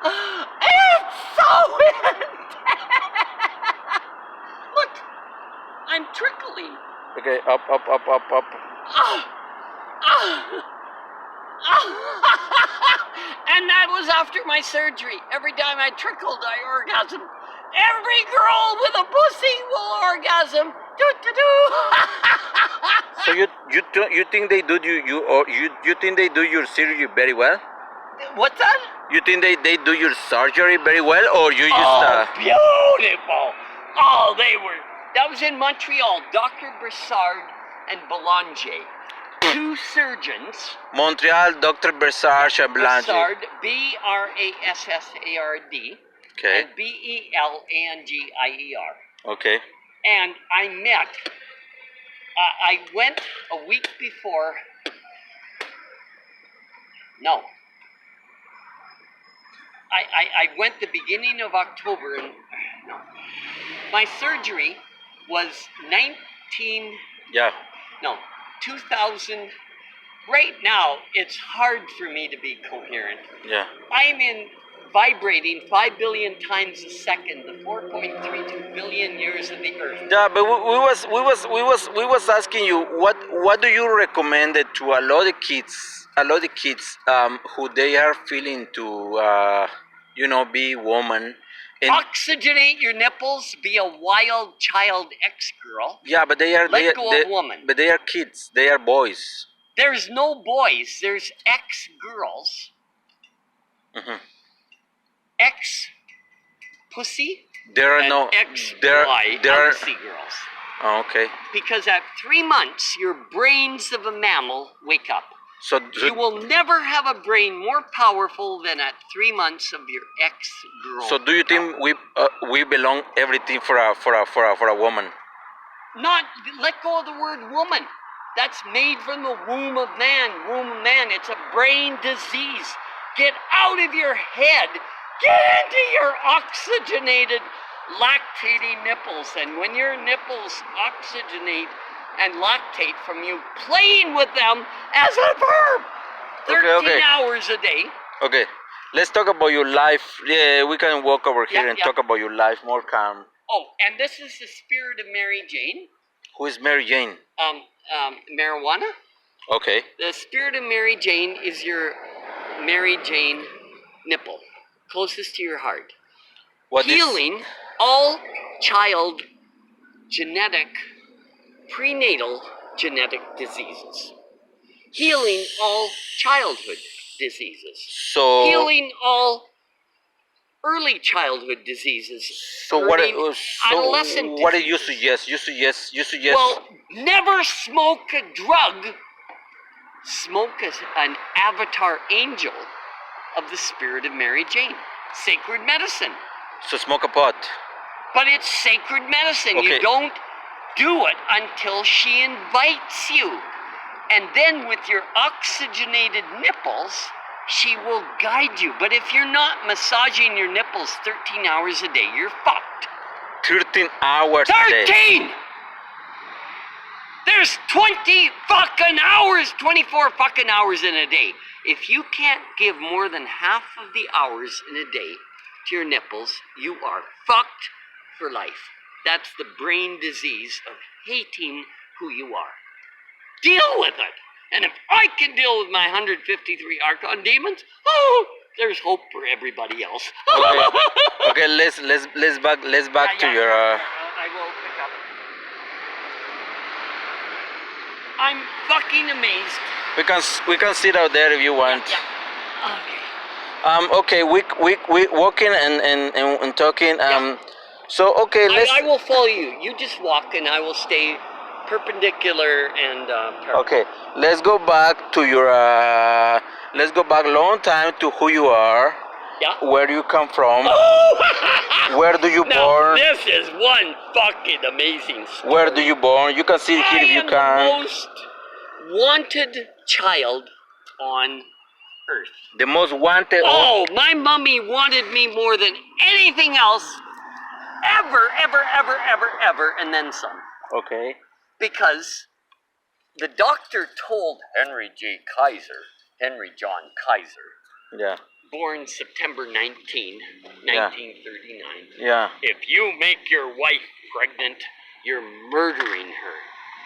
It's so intense. Look, I'm trickling. Okay, up. And that was after my surgery. Every time I trickled, I orgasm. Every girl with a pussy will orgasm. So you think they do you think they do your surgery very well? What's that? You think they do your surgery very well, or you just Beautiful. Oh, they were. That was in Montreal. Dr. Brassard and Belanger. Two surgeons. Montreal, Dr. Brassard and Belanger. Brassard, Brassard. Okay. And Belangier. Okay. And I met. I went a week before. No. I went the beginning of October, and no. My surgery was 2000. Right now, it's hard for me to be coherent. Yeah. I'm in vibrating 5 billion times a second, the 4.32 billion years of the Earth. Yeah, but we was asking you what do you recommend it to a lot of kids who they are feeling to be woman. Oxygenate your nipples, be a wild child ex-girl. Yeah, but they are Let go of woman. But they are kids. They are boys. There's no boys. There's ex-girls. Mm-hmm. Ex-pussy. There are and no ex-boy pussy girls. Oh, okay. Because at 3 months, your brains of a mammal wake up. So you will never have a brain more powerful than at 3 months of your ex-girl. So do you think we belong everything for a woman? Not let go of the word woman. That's made from the womb of man. Womb of man. It's a brain disease. Get out of your head. Get into your oxygenated, lactating nipples. And when your nipples oxygenate and lactate from you playing with them as a verb, 13 hours a day. Okay, let's talk about your life. Yeah, we can walk over here and talk about your life more calm. Oh, and this is the spirit of Mary Jane. Who is Mary Jane? Marijuana. Okay. The spirit of Mary Jane is your Mary Jane nipple, closest to your heart. Healing all child genetic, prenatal genetic diseases. Healing all childhood diseases. So healing all early childhood diseases. So adolescent what do you suggest? You suggest. Well, never smoke a drug. Smoke as an avatar angel of the spirit of Mary Jane. Sacred medicine. So smoke a pot. But it's sacred medicine. Okay. You don't do it until she invites you. And then with your oxygenated nipples, she will guide you. But if you're not massaging your nipples 13 hours a day, you're fucked. 13 hours a day. 13! There's 20 fucking hours, 24 fucking hours in a day. If you can't give more than half of the hours in a day to your nipples, you are fucked for life. That's the brain disease of hating who you are. Deal with it. And if I can deal with my 153 Archon demons, there's hope for everybody else. Okay, let's back to your. I will pick up. I'm fucking amazed. We can sit out there if you want. Yeah. Okay. We walking and talking. So okay, let's. I will follow you. You just walk, and I will stay perpendicular and parallel. Okay, let's go back to your. Let's go back a long time to who you are. Yeah. Where you come from. Where do you born? This is one fucking amazing story. Where do you born? You can see it here if you can. I am the most wanted child on earth. The most wanted. Oh, my mommy wanted me more than anything else ever, and then some. Okay. Because the doctor told Henry John Kaiser, Yeah. born September 19, Yeah. 1939. Yeah. If you make your wife pregnant, you're murdering her.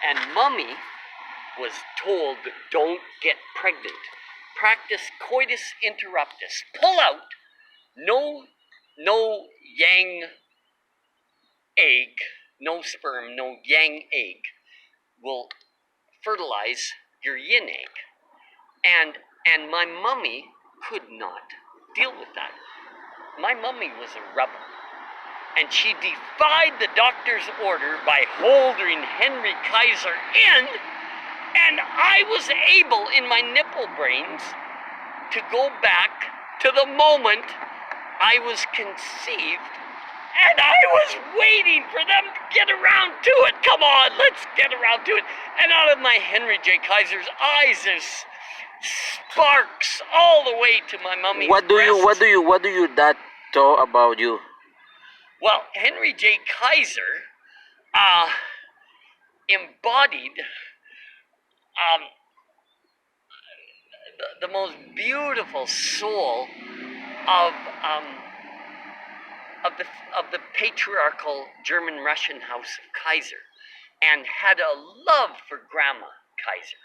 And Mummy was told, don't get pregnant. Practice coitus interruptus. Pull out. No yang egg, no sperm, no yang egg will fertilize your yin egg. And my mummy could not deal with that. My mummy was a rebel. And she defied the doctor's order by holding Henry Kaiser in, and I was able in my nipple brains to go back to the moment I was conceived, and I was waiting for them to get around to it. Come on, let's get around to it. And out of my Henry J. Kaiser's eyes, there's sparks all the way to my mummy's What do you that talk about you? Well, Henry J. Kaiser embodied the most beautiful soul of the patriarchal German-Russian house of Kaiser, and had a love for Grandma Kaiser.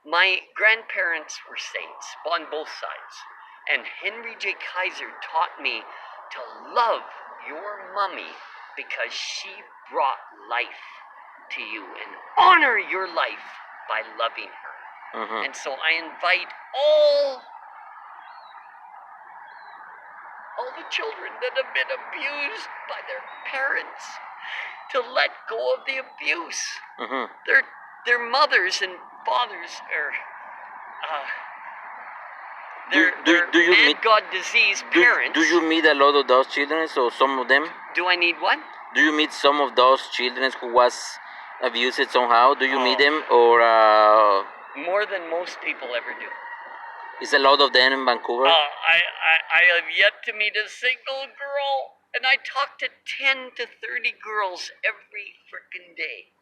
My grandparents were saints on both sides, and Henry J. Kaiser taught me to love your mummy because she brought life to you, and honor your life by loving her. Mm-hmm. And so I invite all the children that have been abused by their parents to let go of the abuse. Mm-hmm. Their mothers and fathers are Do you mad meet God disease parents. Do you meet a lot of those children, or some of them? Do I need what? Do you meet some of those children who was abused somehow? Do you meet Oh. them, or More than most people ever do. is a lot of them in Vancouver? I have yet to meet a single girl, and I talk to 10 to 30 girls every frickin' day.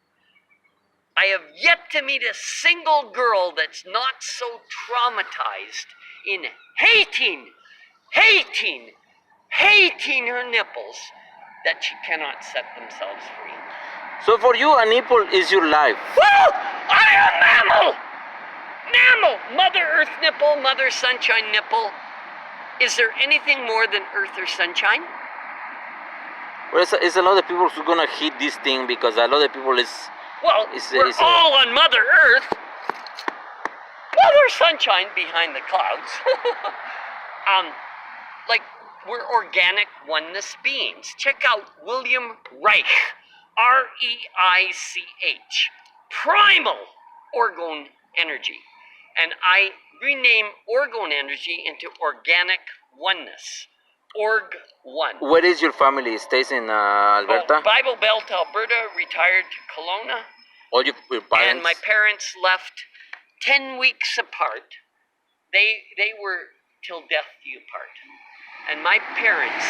I have yet to meet a single girl that's not so traumatized in hating her nipples that she cannot set themselves free. So for you, a nipple is your life. Well, I am mammal! Mammal! Mother Earth nipple, Mother Sunshine nipple. Is there anything more than Earth or Sunshine? Well, it's a lot of people who gonna hit this thing, because a lot of people is. Well, we're all on Mother Earth. Mother Sunshine behind the clouds. Like, we're organic oneness beings. Check out William Reich, R-E-I-C-H, primal orgone energy. And I rename orgone energy into organic oneness. Org One. Where is your family? Stays in Alberta? Bible Belt, Alberta, retired to Kelowna. All your parents? And my parents left 10 weeks apart. They were till death do you part. And my parents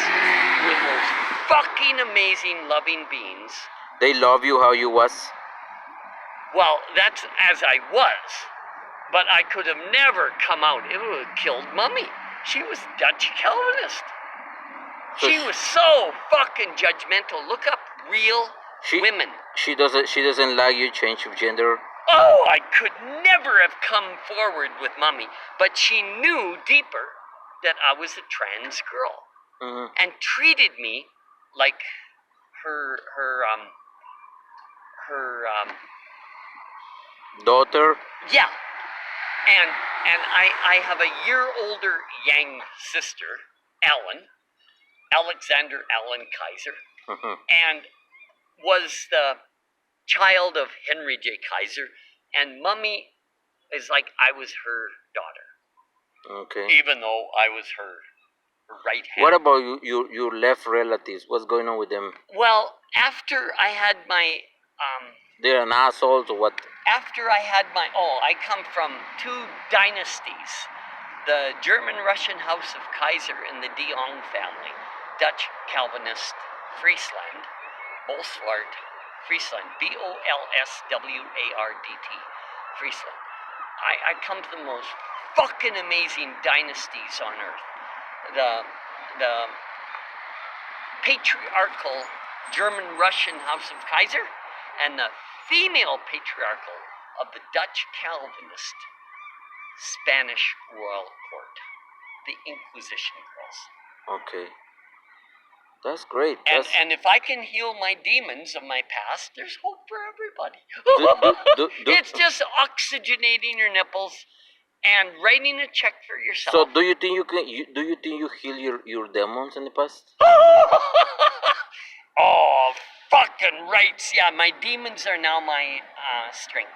were the most fucking amazing, loving beings. They love you how you was? Well, that's as I was. But I could have never come out. It would have killed Mummy. She was Dutch Calvinist. She was so fucking judgmental. Look up real women. She doesn't like you change of gender. Oh, I could never have come forward with Mummy, but she knew deeper that I was a trans girl, and treated me like her daughter. Yeah, and I have a year older Yang sister, Alexander Allen Kaiser, and was the child of Henry J. Kaiser, and Mummy is like I was her daughter. Okay. Even though I was her right hand. What about your left relatives? What's going on with them? Well, after I had my they're an asshole or what? After I had my I come from two dynasties. The German-Russian house of Kaiser and the de Jong family. Dutch Calvinist Friesland. Bolsward Friesland. Bolsward. Friesland. I come to the most fucking amazing dynasties on earth. the patriarchal German-Russian House of Kaiser and the female patriarchal of the Dutch Calvinist Spanish royal court, the Inquisition girls. Okay. That's great. And if I can heal my demons of my past, there's hope for everybody. It's just oxygenating your nipples and writing a check for yourself. So do you think you heal your demons in the past? Oh, fucking rights. Yeah, my demons are now my strength.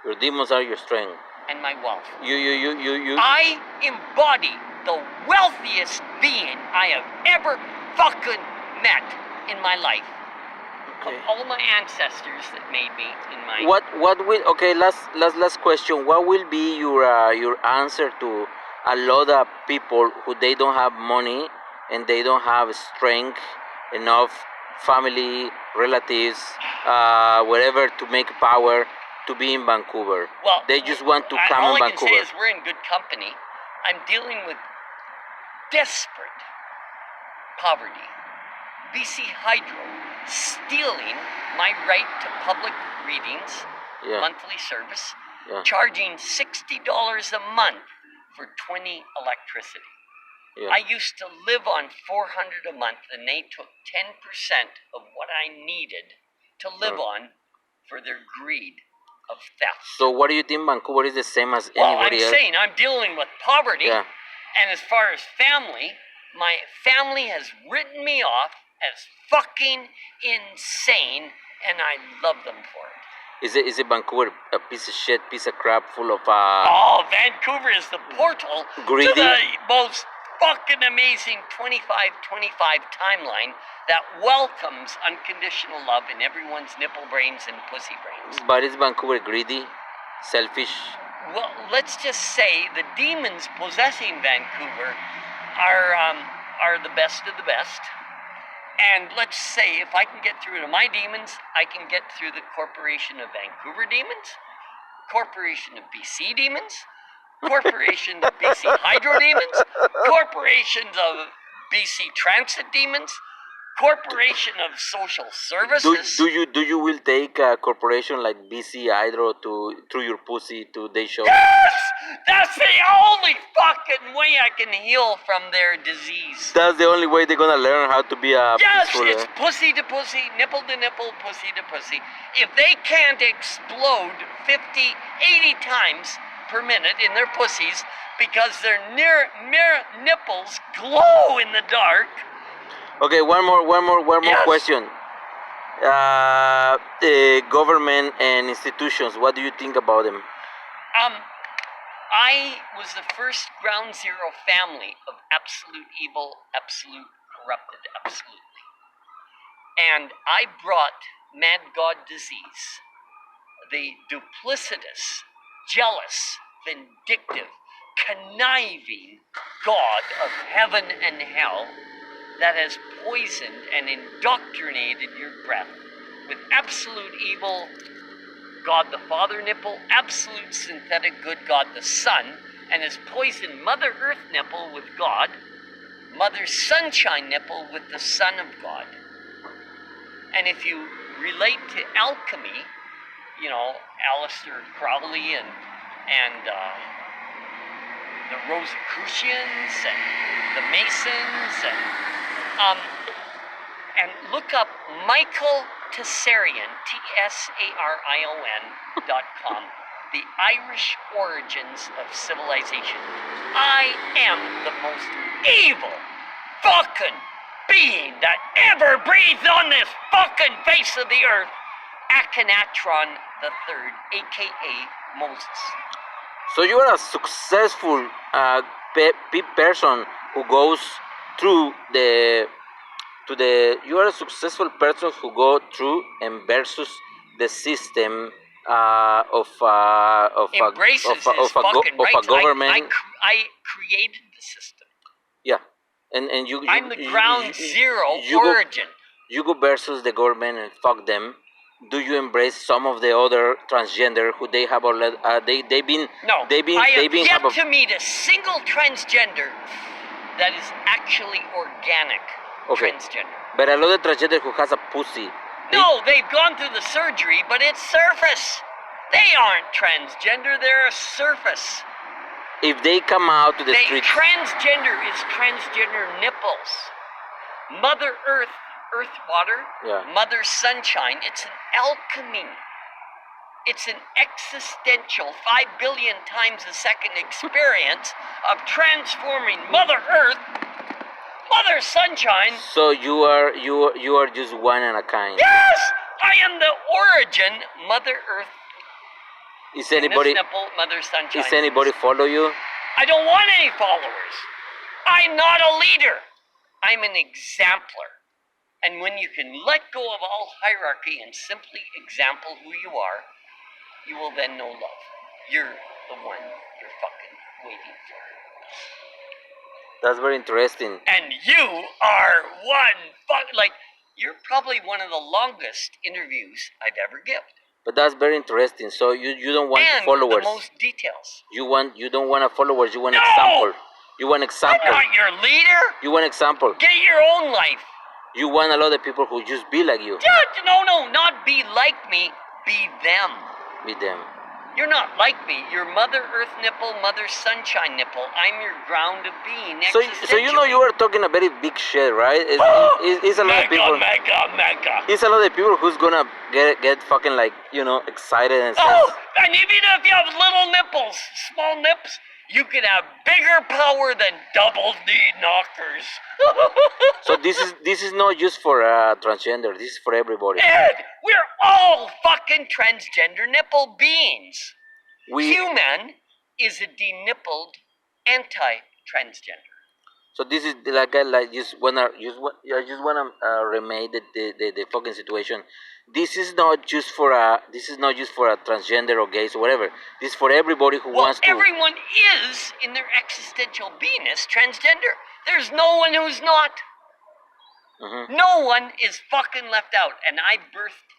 Your demons are your strength. And my wealth. You. I embody the wealthiest being I have ever fucking met in my life. Okay. Of all my ancestors that made me in my... What will... Okay, last question. What will be your answer to a lot of people who they don't have money and they don't have strength enough, family, relatives, whatever, to make power to be in Vancouver? Well, they just want to come all in I Vancouver. can say is we're in good company. I'm dealing with desperate poverty. BC Hydro stealing my right to public readings, monthly service, charging $60 a month for 20 electricity. Yeah. I used to live on $400 a month, and they took 10% of what I needed to live on for their greed of theft. So what do you think Vancouver is the same as Well, anybody else? I'm saying I'm dealing with poverty, Yeah. and as far as family, my family has written me off as fucking insane, and I love them for it. Is it Vancouver a piece of shit, piece of crap, full of Oh, Vancouver is the portal greedy? to the most fucking amazing 25-25 timeline that welcomes unconditional love in everyone's nipple brains and pussy brains. But is Vancouver greedy, selfish? Well, let's just say the demons possessing Vancouver are the best of the best. And let's say if I can get through to my demons, I can get through the Corporation of Vancouver demons, Corporation of BC demons, Corporation of BC Hydro demons, corporations of BC Transit demons, Corporation of Social Services. Do you will take a corporation like BC Hydro through your pussy to they show? Yes! That's the only fucking way I can heal from their disease. That's the only way they're gonna learn how to be a Yes, peaceful. it's pussy to pussy, nipple to nipple, pussy to pussy. If they can't explode 50, 80 times per minute in their pussies because their nipples glow in the dark. Okay, one more Yes. question. The government and institutions, what do you think about them? I was the first ground zero family of absolute evil, absolute corrupted, absolutely. And I brought mad god disease, the duplicitous, jealous, vindictive, conniving God of heaven and hell that has poisoned and indoctrinated your breath with absolute evil God the Father nipple, absolute synthetic good God the Son, and has poisoned Mother Earth nipple with God, Mother Sunshine nipple with the Son of God. And if you relate to alchemy, you know, Aleister Crowley and the Rosicrucians and the Masons and look up Michael Tessarion, TSARION.com, the Irish origins of civilization. I am the most evil fucking being that ever breathed on this fucking face of the earth, Akhenaton III, aka Moses. So you are a successful person who goes through you are a successful person who go through and versus the system of a government. I created the system. Yeah, and I'm the ground zero origin. You go versus the government and fuck them. Do you embrace some of the other transgender who they have already? I have yet to meet a single transgender that is actually organic Okay. transgender. But a lot of transgender who has a pussy. No, they've gone through the surgery, but it's surface. They aren't transgender, they're a surface. If they come out to the streets, Transgender is transgender nipples. Mother Earth, Earth water, Yeah. Mother Sunshine, it's an alchemy. It's an existential 5 billion times a second experience of transforming Mother Earth, Mother Sunshine. so you are just one and a kind. Yes! I am the origin, Mother Earth. Is anybody Nipple, Mother Sunshine. is anybody follow you? I don't want any followers. I'm not a leader. I'm an exemplar. And when you can let go of all hierarchy and simply example who you are, you will then know love. You're the one you're fucking waiting for. That's very interesting. And you are you're probably one of the longest interviews I've ever given. But that's very interesting. So you don't want And followers. the most details. You don't want followers. You want No! example. You want I'm example. not your leader. You want example. Get your own life. You want a lot of people who just be like you. No, not be like me. Be them. Be them. You're not like me. You're Mother Earth nipple, Mother Sunshine nipple. I'm your ground of being. So you know you are talking a very big shit, right? It's a lot of people. Mega. It's a lot of people who's gonna get fucking like excited and say, And even if you have little nipples, small nips, you can have bigger power than double D knockers. So this is not just for transgender. This is for everybody. Ed, we're all fucking transgender nipple beings. We Human is a denippled anti-transgender. So this is like I just wanna remake the fucking situation. This is not just for a transgender or gays or whatever. This is for everybody who wants to. Everyone is in their existential beingness transgender. There's no one who's not. Mm-hmm. No one is fucking left out. And I birthed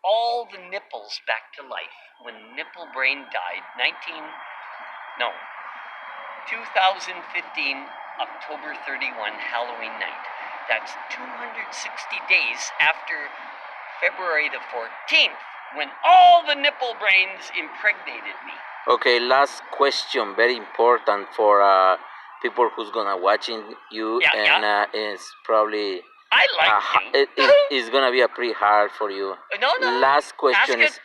all the nipples back to life when Nipple Brain died 2015, October 31, Halloween night. That's 260 days after February the 14th, when all the nipple brains impregnated me. Okay, last question, very important for people who's gonna watching you, it's probably I like you. It's gonna be a pretty hard for you. No. Last question Ask is,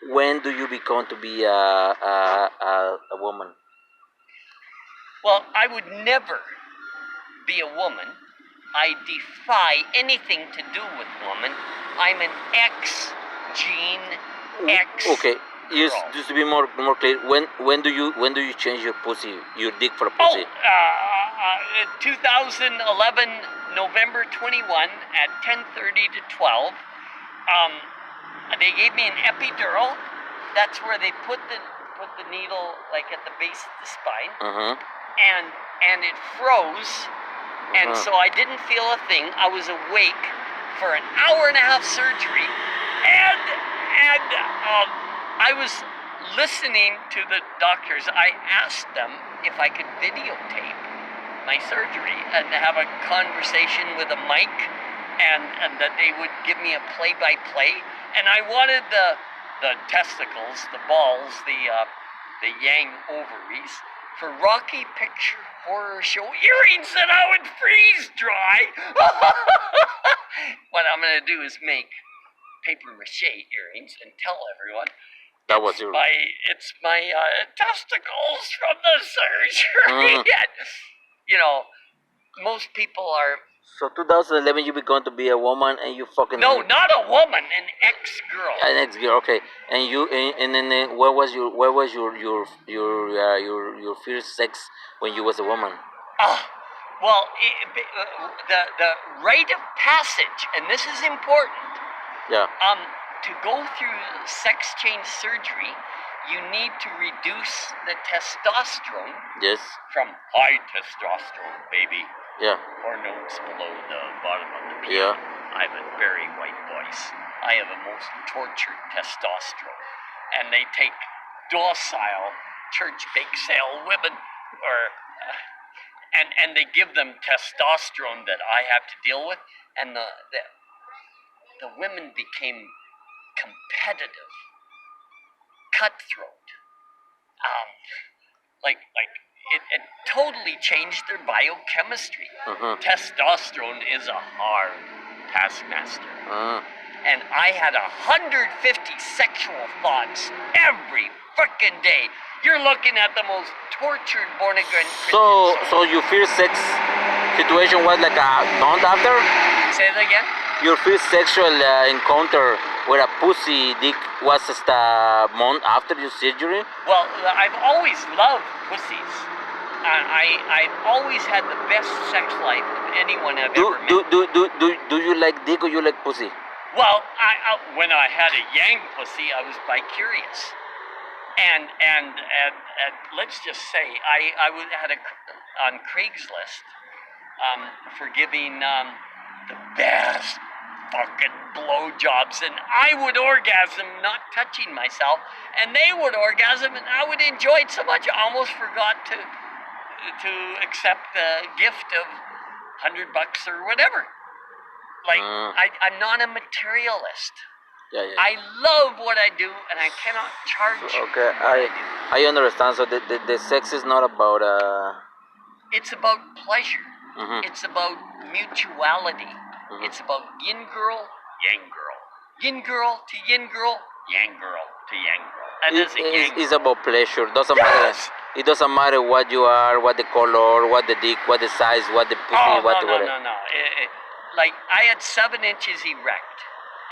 when do you become to be a woman? Well, I would never be a woman. I defy anything to do with woman. I'm an X gene, X. Okay, just to be more clear, when do you change your pussy, your dick for a pussy? 2011, November 21 at 10:30 to 12. They gave me an epidural. That's where they put the needle like at the base of the spine. Uh-huh. And it froze, and so I didn't feel a thing. I was awake for an hour and a half surgery, and I was listening to the doctors. I asked them if I could videotape my surgery and have a conversation with a mic, and that they would give me a play-by-play. And I wanted the testicles, the balls, the yang ovaries, for Rocky Picture Horror Show earrings that I would freeze dry. What I'm going to do is make paper mache earrings and tell everyone it's my testicles from the surgery. Most people are. So 2011, you began to be a woman, and you fucking. No, not a woman, an ex-girl. An ex-girl, okay. And then where was your first sex when you was a woman? Well, the rite of passage, and this is important. Yeah. To go through sex change surgery, you need to reduce the testosterone. Yes. From high testosterone, baby. Yeah. Or notes below the bottom of the piano. Yeah. I have a very white voice. I have a most tortured testosterone. And they take docile church bake sale women, or and they give them testosterone that I have to deal with, and the women became competitive, cutthroat. It totally changed their biochemistry. Testosterone is a hard taskmaster. And I had 150 sexual thoughts every frickin' day. You're looking at the most tortured born-again Christian. So your first sex situation was like a month after? Say that again? Your first sexual encounter with a pussy dick was just a month after your surgery? Well, I've always loved pussies. I've always had the best sex life of anyone I've ever met. Do you like dick or you like pussy? Well, when I had a yang pussy, I was bi-curious. And let's just say, I had on Craigslist for giving the best fucking blowjobs, and I would orgasm not touching myself, and they would orgasm, and I would enjoy it so much I almost forgot to accept the gift of $100 or whatever. Like, I'm not a materialist. Yeah. I love what I do, and I cannot charge. Okay, I understand. So the sex is not about It's about pleasure. It's about mutuality. It's about yin girl, yang girl. Yin girl to yin girl, yang girl to yang girl. And it's about pleasure. Doesn't matter. It doesn't matter what you are, what the color, what the dick, what the size, what the pussy, whatever. No. Like, I had 7 inches erect,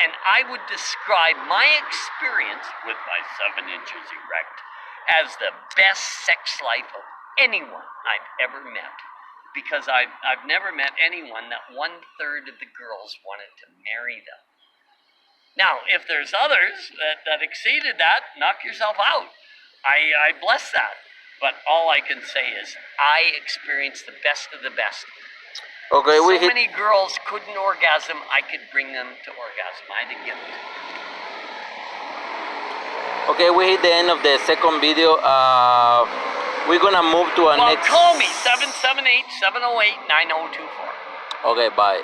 and I would describe my experience with my 7 inches erect as the best sex life of anyone I've ever met. Because I've never met anyone that 1/3 of the girls wanted to marry them. Now, if there's others that exceeded that, knock yourself out. I bless that. But all I can say is I experienced the best of the best. Okay, many girls couldn't orgasm, I could bring them to orgasm. I had a gift. Okay, we hit the end of the second video. We're gonna move to our next. Call me 778-708-9024. Okay, bye.